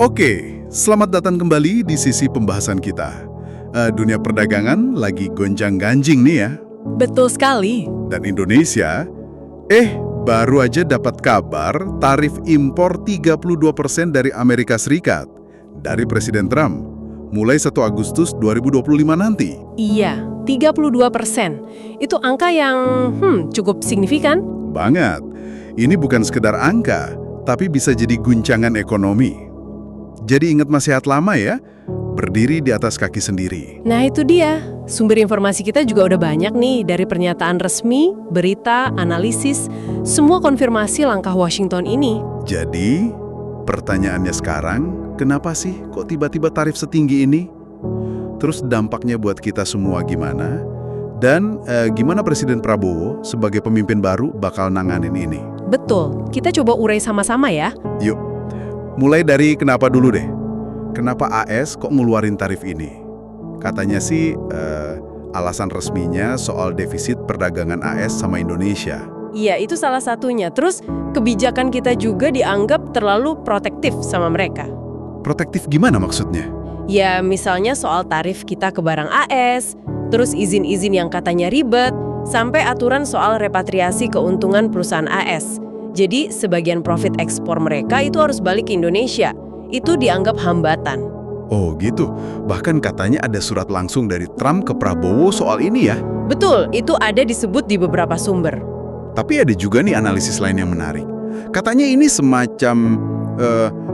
Oke, selamat datang kembali di sisi pembahasan kita. Dunia perdagangan lagi gonjang-ganjing nih ya. Betul sekali. Dan Indonesia, baru aja dapat kabar tarif impor 32% dari Amerika Serikat dari Presiden Trump mulai 1 Agustus 2025 nanti. Iya, 32%. Itu angka yang cukup signifikan. Banget. Ini bukan sekedar angka, tapi bisa jadi guncangan ekonomi. Jadi ingat nasihat lama ya, berdiri di atas kaki sendiri. Nah itu dia, sumber informasi kita juga udah banyak nih dari pernyataan resmi, berita, analisis, semua konfirmasi langkah Washington ini. Jadi, pertanyaannya sekarang, kenapa sih kok tiba-tiba tarif setinggi ini? Terus dampaknya buat kita semua gimana? Dan gimana Presiden Prabowo sebagai pemimpin baru bakal nanganin ini? Betul, kita coba urai sama-sama ya. Yuk, mulai dari kenapa dulu deh. Kenapa AS kok ngeluarin tarif ini? Katanya sih alasan resminya soal defisit perdagangan AS sama Indonesia. Iya, itu salah satunya. Terus kebijakan kita juga dianggap terlalu protektif sama mereka. Protektif gimana maksudnya? Ya, misalnya soal tarif kita ke barang AS, terus izin-izin yang katanya ribet, sampai aturan soal repatriasi keuntungan perusahaan AS. Jadi, sebagian profit ekspor mereka itu harus balik ke Indonesia. Itu dianggap hambatan. Oh gitu, bahkan katanya ada surat langsung dari Trump ke Prabowo soal ini ya. Betul, itu ada disebut di beberapa sumber. Tapi ada juga nih analisis lain yang menarik. Katanya ini semacam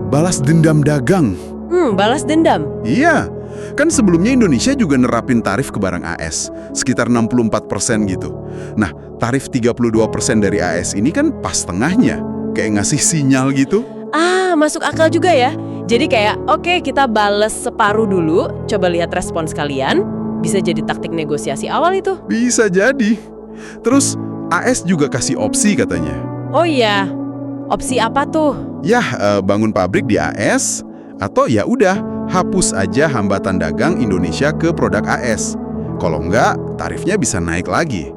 balas dendam dagang. Balas dendam. Iya, kan sebelumnya Indonesia juga nerapin tarif ke barang AS, sekitar 64% gitu. Nah, tarif 32% dari AS ini kan pas tengahnya, kayak ngasih sinyal gitu. Masuk akal juga ya. Jadi kayak, oke, kita bales separuh dulu, coba lihat respons kalian. Bisa jadi taktik negosiasi awal itu. Bisa jadi. Terus, AS juga kasih opsi katanya. Oh iya, opsi apa tuh? Yah, bangun pabrik di AS, atau ya udah, hapus aja hambatan dagang Indonesia ke produk AS. Kalau enggak, tarifnya bisa naik lagi.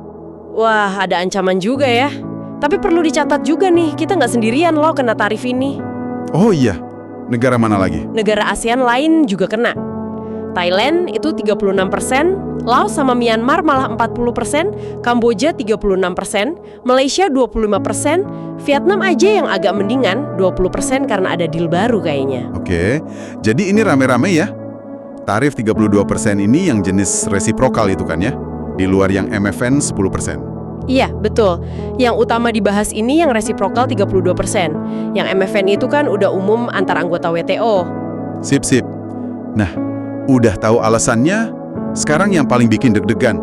Wah, ada ancaman juga ya. Tapi perlu dicatat juga nih, kita nggak sendirian loh kena tarif ini. Oh iya, negara mana lagi? Negara ASEAN lain juga kena. Thailand itu 36%, Laos sama Myanmar malah 40%, Kamboja 36%, Malaysia 25%, Vietnam aja yang agak mendingan 20% karena ada deal baru kayaknya. Oke, jadi ini rame-rame ya? Tarif 32% ini yang jenis resiprokal itu kan ya? Di luar yang MFN 10%. Iya, betul. Yang utama dibahas ini yang resiprokal 32%. Yang MFN itu kan udah umum antar anggota WTO. Sip. Nah, udah tahu alasannya, sekarang yang paling bikin deg-degan.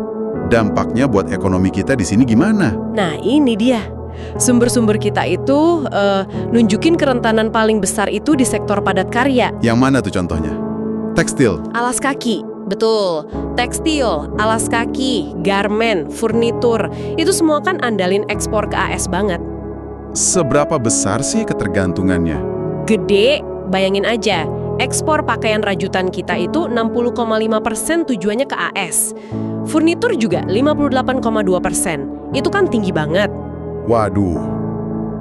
Dampaknya buat ekonomi kita di sini gimana? Nah, ini dia. Sumber-sumber kita itu nunjukin kerentanan paling besar itu di sektor padat karya. Yang mana tuh contohnya? Tekstil. Alas kaki. Betul, tekstil, alas kaki, garmen, furnitur, itu semua kan andalin ekspor ke AS banget. Seberapa besar sih ketergantungannya? Gede, bayangin aja, ekspor pakaian rajutan kita itu 60,5% tujuannya ke AS. Furnitur juga 58,2%, itu kan tinggi banget. Waduh,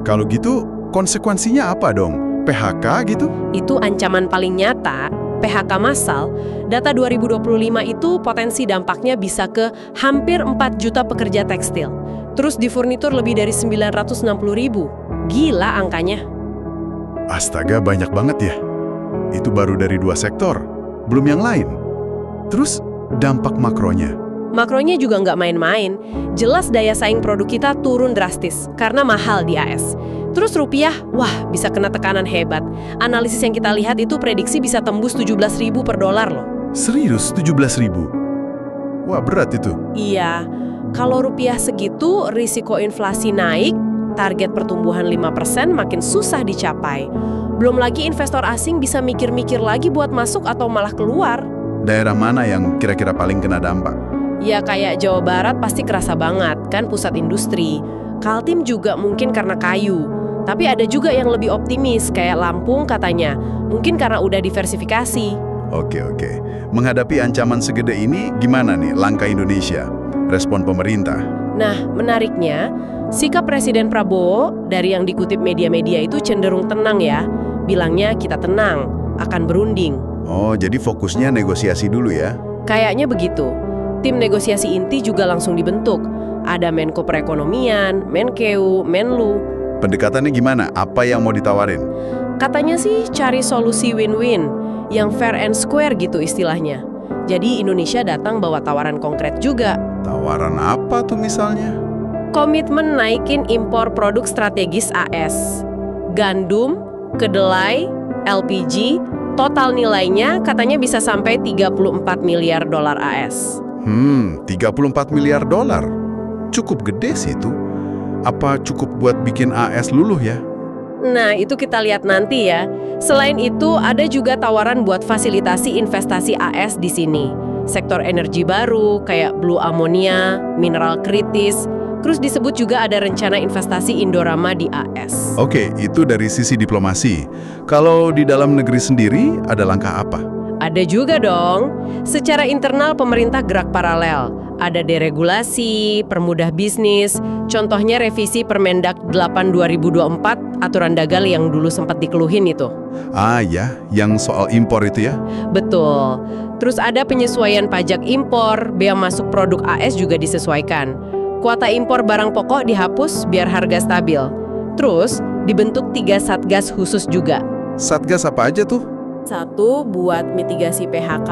kalau gitu konsekuensinya apa dong? PHK gitu? Itu ancaman paling nyata. PHK massal, data 2025 itu potensi dampaknya bisa ke hampir 4 juta pekerja tekstil. Terus di furnitur lebih dari 960 ribu. Gila angkanya. Astaga, banyak banget ya. Itu baru dari 2 sektor, belum yang lain. Terus dampak makronya? Makronya juga nggak main-main. Jelas daya saing produk kita turun drastis karena mahal di AS. Terus rupiah, bisa kena tekanan hebat. Analisis yang kita lihat itu prediksi bisa tembus 17.000 per dolar loh. Serius, 17.000? Wah, berat itu. Iya, kalau rupiah segitu, risiko inflasi naik, target pertumbuhan 5% makin susah dicapai. Belum lagi investor asing bisa mikir-mikir lagi buat masuk atau malah keluar. Daerah mana yang kira-kira paling kena dampak? Ya kayak Jawa Barat pasti kerasa banget, kan pusat industri. Kaltim juga mungkin karena kayu. Tapi ada juga yang lebih optimis, kayak Lampung katanya. Mungkin karena udah diversifikasi. Oke. Menghadapi ancaman segede ini, gimana nih langkah Indonesia? Respon pemerintah? Nah, menariknya, sikap Presiden Prabowo dari yang dikutip media-media itu cenderung tenang ya. Bilangnya kita tenang, akan berunding. Oh, jadi fokusnya negosiasi dulu ya? Kayaknya begitu. Tim negosiasi inti juga langsung dibentuk. Ada Menko Perekonomian, Menkeu, Menlu. Pendekatannya gimana? Apa yang mau ditawarin? Katanya sih cari solusi win-win, yang fair and square gitu istilahnya. Jadi Indonesia datang bawa tawaran konkret juga. Tawaran apa tuh misalnya? Komitmen naikin impor produk strategis AS. Gandum, kedelai, LPG, total nilainya katanya bisa sampai 34 miliar dolar AS. 34 miliar dolar. Cukup gede sih itu. Apa cukup buat bikin AS luluh ya? Nah, itu kita lihat nanti ya. Selain itu, ada juga tawaran buat fasilitasi investasi AS di sini. Sektor energi baru, kayak blue ammonia, mineral kritis. Terus disebut juga ada rencana investasi Indorama di AS. Oke, itu dari sisi diplomasi. Kalau di dalam negeri sendiri, ada langkah apa? Ada juga dong. Secara internal pemerintah gerak paralel. Ada deregulasi, permudah bisnis, contohnya revisi Permendak 8 2024, aturan dagang yang dulu sempat dikeluhin itu. Ah ya, yang soal impor itu ya? Betul. Terus ada penyesuaian pajak impor, bea masuk produk AS juga disesuaikan. Kuota impor barang pokok dihapus biar harga stabil. Terus dibentuk 3 satgas khusus juga. Satgas apa aja tuh? 1 buat mitigasi PHK,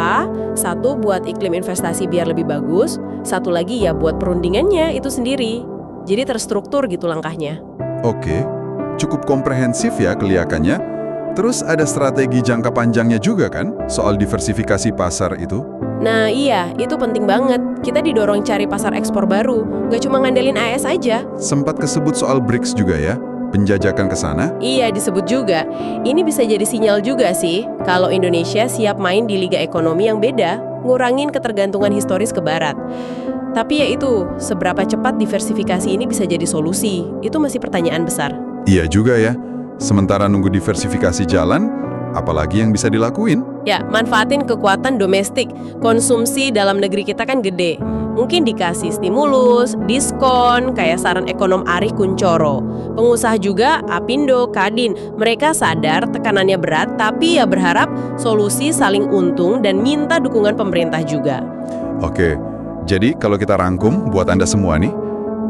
1 buat iklim investasi biar lebih bagus, 1 lagi ya buat perundingannya itu sendiri. Jadi terstruktur gitu langkahnya. Oke, cukup komprehensif ya kelihatannya. Terus ada strategi jangka panjangnya juga kan, soal diversifikasi pasar itu? Nah iya, itu penting banget. Kita didorong cari pasar ekspor baru, nggak cuma ngandelin AS aja. Sempat kesebut soal BRICS juga ya, penjajakan ke sana? Iya, disebut juga. Ini bisa jadi sinyal juga sih, kalau Indonesia siap main di liga ekonomi yang beda, ngurangin ketergantungan historis ke barat. Tapi ya itu, seberapa cepat diversifikasi ini bisa jadi solusi, itu masih pertanyaan besar. Iya juga ya, sementara nunggu diversifikasi jalan, apalagi yang bisa dilakuin? Ya, manfaatin kekuatan domestik. Konsumsi dalam negeri kita kan gede. Mungkin dikasih stimulus, diskon, kayak saran ekonom Ari Kunchoro. Pengusaha juga, Apindo, Kadin, mereka sadar tekanannya berat, tapi ya berharap solusi saling untung dan minta dukungan pemerintah juga. Oke, jadi kalau kita rangkum buat Anda semua nih,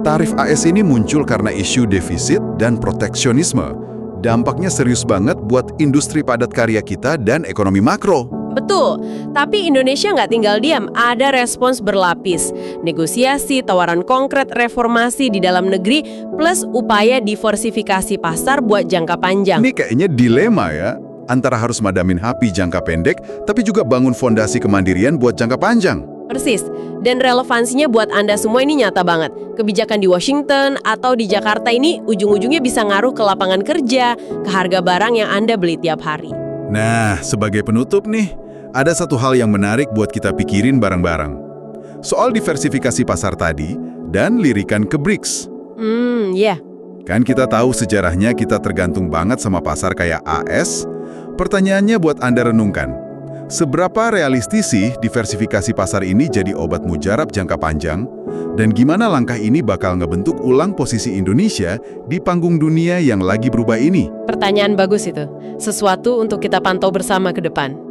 tarif AS ini muncul karena isu defisit dan proteksionisme. Dampaknya serius banget buat industri padat karya kita dan ekonomi makro. Betul, tapi Indonesia nggak tinggal diam, ada respons berlapis. Negosiasi, tawaran konkret, reformasi di dalam negeri, plus upaya diversifikasi pasar buat jangka panjang. Ini kayaknya dilema ya, antara harus madamin api jangka pendek, tapi juga bangun fondasi kemandirian buat jangka panjang. Persis, dan relevansinya buat Anda semua ini nyata banget. Kebijakan di Washington atau di Jakarta ini ujung-ujungnya bisa ngaruh ke lapangan kerja, ke harga barang yang Anda beli tiap hari. Nah, sebagai penutup nih, ada satu hal yang menarik buat kita pikirin bareng-bareng. Soal diversifikasi pasar tadi dan lirikan ke BRICS. Ya. Kan kita tahu sejarahnya kita tergantung banget sama pasar kayak AS. Pertanyaannya buat Anda renungkan. Seberapa realistis sih diversifikasi pasar ini jadi obat mujarab jangka panjang? Dan gimana langkah ini bakal ngebentuk ulang posisi Indonesia di panggung dunia yang lagi berubah ini? Pertanyaan bagus itu. Sesuatu untuk kita pantau bersama ke depan.